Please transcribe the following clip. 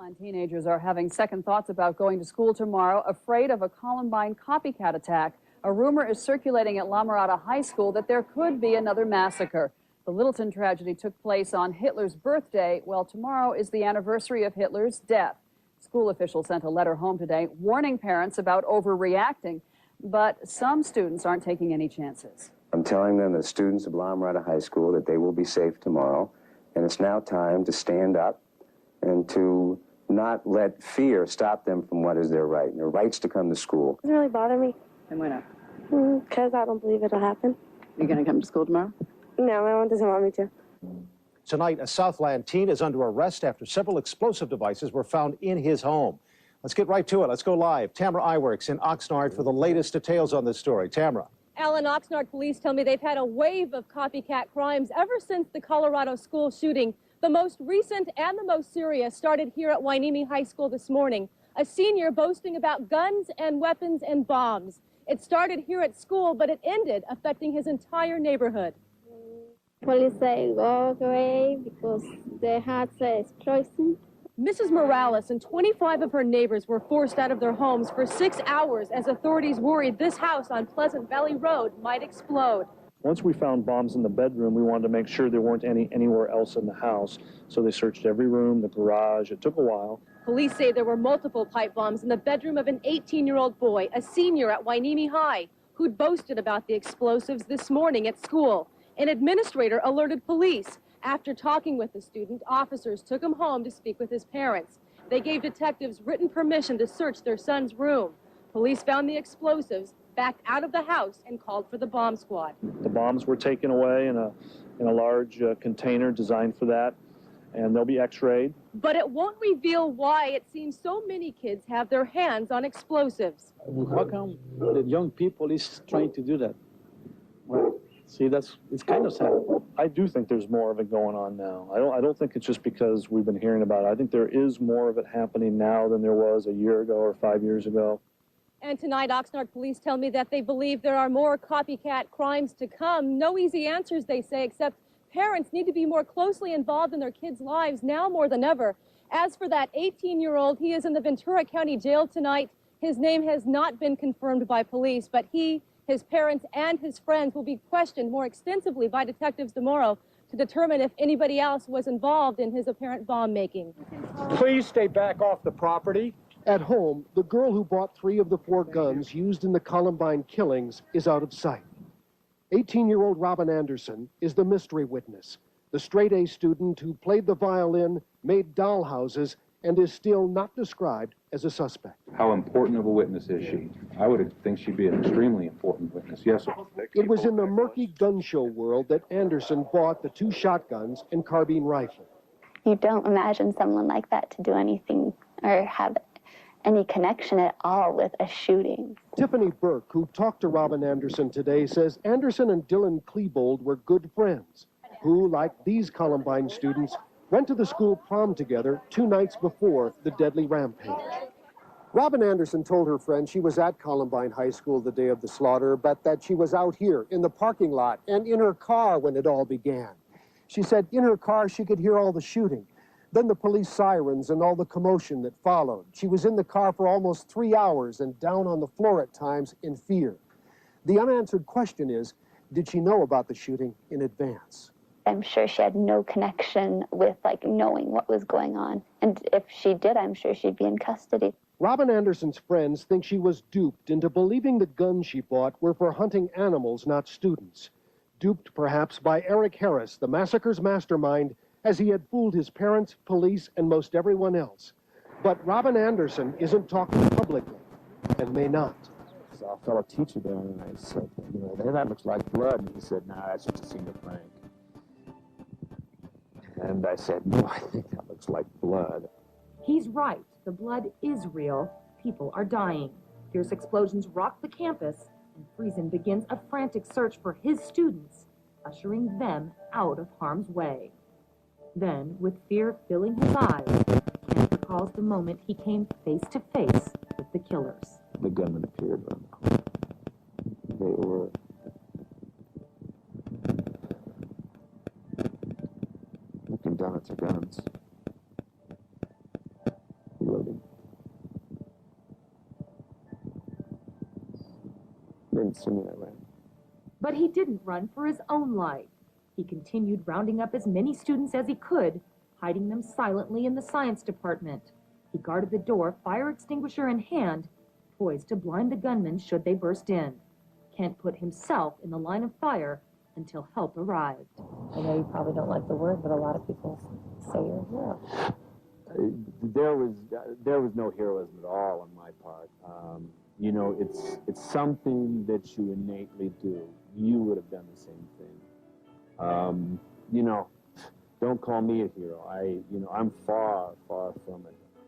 And teenagers are having second thoughts about going to school tomorrow, afraid of a Columbine copycat attack. A rumor is circulating at La Mirada High School that there could be another massacre. The Littleton tragedy took place on Hitler's birthday. Well, tomorrow is the anniversary of Hitler's death. School officials sent a letter home today warning parents about overreacting, but some students aren't taking any chances. I'm telling them, the students of La Mirada High School, that they will be safe tomorrow, and it's now time to stand up and to not let fear stop them from what is their right, and their rights to come to school. It doesn't really bother me. And why not? Because I don't believe it'll happen. You're going to come to school tomorrow? No, my mom doesn't want me to. Tonight, a Southland teen is under arrest after several explosive devices were found in his home. Let's get right to it. Let's go live. Tamara Iwerks in Oxnard for the latest details on this story. Tamara. Alan, Oxnard police tell me they've had a wave of copycat crimes ever since the Colorado school shooting. The most recent and the most serious started here at Hueneme High School this morning. A senior boasting about guns and weapons and bombs. It started here at school, but it ended affecting his entire neighborhood. Police say go away because they had explosion. Mrs. Morales and 25 of her neighbors were forced out of their homes for 6 hours as authorities worried this house on Pleasant Valley Road might explode. Once we found bombs in the bedroom, we wanted to make sure there weren't any anywhere else in the house. So they searched every room, the garage. It took a while. Police say there were multiple pipe bombs in the bedroom of an 18-year-old boy, a senior at Hueneme High, who'd boasted about the explosives this morning at school. An administrator alerted police. After talking with the student, officers took him home to speak with his parents. They gave detectives written permission to search their son's room. Police found the explosives, backed out of the house, and called for the bomb squad. The bombs were taken away in a large container designed for that, and they'll be x-rayed. But it won't reveal why it seems so many kids have their hands on explosives. How come the young people is trying to do that? Well, see, it's kind of sad. I do think there's more of it going on now. I don't think it's just because we've been hearing about it. I think there is more of it happening now than there was a year ago or 5 years ago. And tonight, Oxnard police tell me that they believe there are more copycat crimes to come. No easy answers, they say, except parents need to be more closely involved in their kids' lives now more than ever. As for that 18-year-old, he is in the Ventura County Jail tonight. His name has not been confirmed by police, but he, his parents, and his friends will be questioned more extensively by detectives tomorrow to determine if anybody else was involved in his apparent bomb-making. Please stay back off the property. At home, the girl who bought 3 of the 4 guns used in the Columbine killings is out of sight. 18-year-old Robin Anderson is the mystery witness, the straight-A student who played the violin, made dollhouses, and is still not described as a suspect. How important of a witness is she? I would think she'd be an extremely important witness, yes. It was in the murky gun show world that Anderson bought the 2 shotguns and carbine rifle. You don't imagine someone like that to do anything or have any connection at all with a shooting. Tiffany Burke, who talked to Robin Anderson today, says Anderson and Dylan Klebold were good friends, who, like these Columbine students, went to the school prom together 2 nights before the deadly rampage. Robin Anderson told her friend she was at Columbine High School the day of the slaughter, but that she was out here in the parking lot and in her car when it all began. She said in her car she could hear all the shooting, then the police sirens and all the commotion that followed. She was in the car for almost 3 hours and down on the floor at times in fear. The unanswered question is, did she know about the shooting in advance? I'm sure she had no connection with, knowing what was going on. And if she did, I'm sure she'd be in custody. Robin Anderson's friends think she was duped into believing the guns she bought were for hunting animals, not students. Duped, perhaps, by Eric Harris, the massacre's mastermind, as he had fooled his parents, police, and most everyone else. But Robin Anderson isn't talking publicly, and may not. I saw a fellow teacher there, and I said, that looks like blood. And he said, nah, that's just a senior prank. And I said, no, I think that looks like blood. He's right. The blood is real. People are dying. Fierce explosions rock the campus, and Friesen begins a frantic search for his students, ushering them out of harm's way. Then, with fear filling his eyes, Kent recalls the moment he came face to face with the killers. The gunmen appeared around the corner. They were looking down at their guns. didn't see me, I ran. But he didn't run for his own life. He continued rounding up as many students as he could, hiding them silently in the science department. He guarded the door, fire extinguisher in hand, poised to blind the gunmen should they burst in. Kent put himself in the line of fire until help arrived. I know you probably don't like the word, but a lot of people say you're a hero. There was no heroism at all on my part. You know, it's something that you innately do. You would have done the same thing. You know, don't call me a hero. I'm far, far from it.